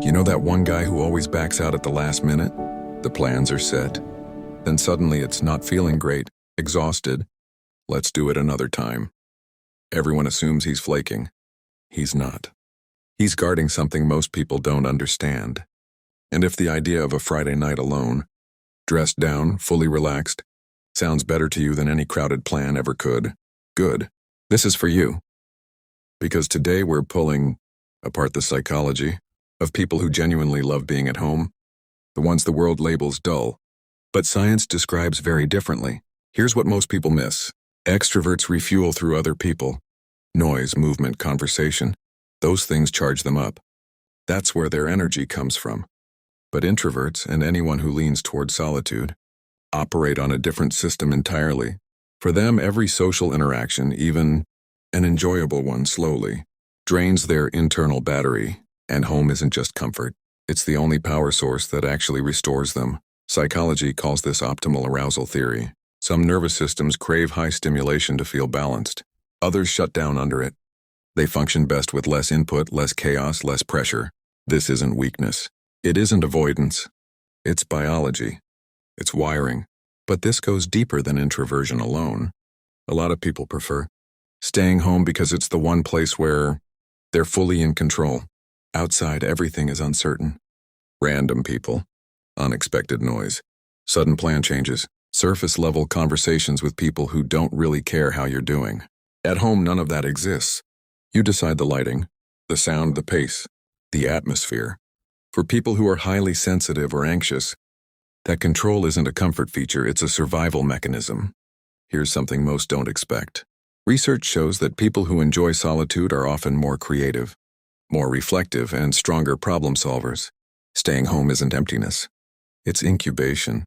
You know that one guy who always backs out at the last minute? The plans are set. Then suddenly it's not feeling great, exhausted. Let's do it another time. Everyone assumes he's flaking. He's not. He's guarding something most people don't understand. And if the idea of a Friday night alone, dressed down, fully relaxed, sounds better to you than any crowded plan ever could, good. This is for you. Because today we're pulling apart the psychology of people who genuinely love being at home, the ones the world labels dull, but science describes very differently. Here's what most people miss. Extroverts refuel through other people. Noise, movement, conversation. Those things charge them up. That's where their energy comes from. But introverts, and anyone who leans toward solitude, operate on a different system entirely. For them, every social interaction, even an enjoyable one slowly, drains their internal battery. And home isn't just comfort. It's the only power source that actually restores them. Psychology calls this optimal arousal theory. Some nervous systems crave high stimulation to feel balanced. Others shut down under it. They function best with less input, less chaos, less pressure. This isn't weakness. It isn't avoidance. It's biology. It's wiring. But this goes deeper than introversion alone. A lot of people prefer staying home because it's the one place where they're fully in control. Outside, everything is uncertain. Random people, unexpected noise, sudden plan changes, surface-level conversations with people who don't really care how you're doing. At home, none of that exists. You decide the lighting, the sound, the pace, the atmosphere. For people who are highly sensitive or anxious, that control isn't a comfort feature, it's a survival mechanism. Here's something most don't expect. Research shows that people who enjoy solitude are often more creative, more reflective, and stronger problem solvers. Staying home isn't emptiness. It's incubation.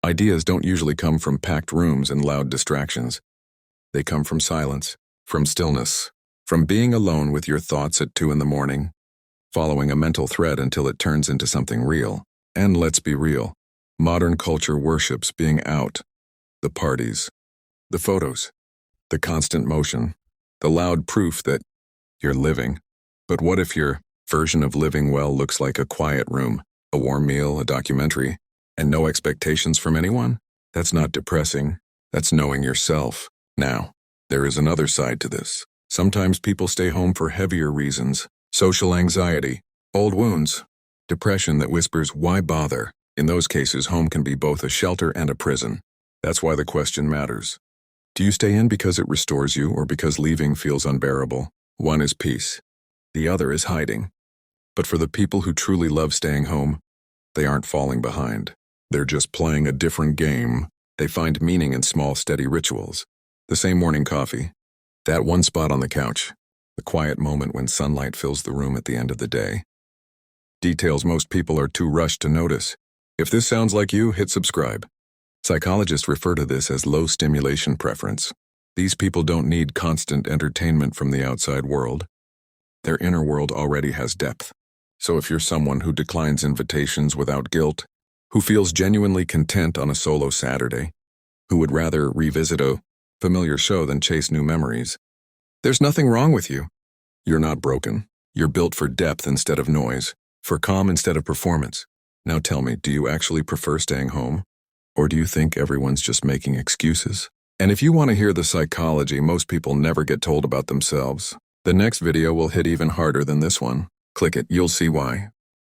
Ideas don't usually come from packed rooms and loud distractions. They come from silence, from stillness, from being alone with your thoughts at 2 a.m, following a mental thread until it turns into something real. And let's be real, modern culture worships being out. The parties, the photos, the constant motion, the loud proof that you're living. But what if your version of living well looks like a quiet room, a warm meal, a documentary, and no expectations from anyone? That's not depressing. That's knowing yourself. Now, there is another side to this. Sometimes people stay home for heavier reasons. Social anxiety, old wounds, depression that whispers, why bother? In those cases, home can be both a shelter and a prison. That's why the question matters. Do you stay in because it restores you or because leaving feels unbearable? One is peace. The other is hiding. But for the people who truly love staying home, they aren't falling behind. They're just playing a different game. They find meaning in small, steady rituals. The same morning coffee, that one spot on the couch, the quiet moment when sunlight fills the room at the end of the day. Details most people are too rushed to notice. If this sounds like you, hit subscribe. Psychologists refer to this as low stimulation preference. These people don't need constant entertainment from the outside world. Their inner world already has depth. So if you're someone who declines invitations without guilt, who feels genuinely content on a solo Saturday, who would rather revisit a familiar show than chase new memories, there's nothing wrong with you. You're not broken. You're built for depth instead of noise, for calm instead of performance. Now tell me, do you actually prefer staying home? Or do you think everyone's just making excuses? And if you want to hear the psychology most people never get told about themselves, the next video will hit even harder than this one. Click it, you'll see why.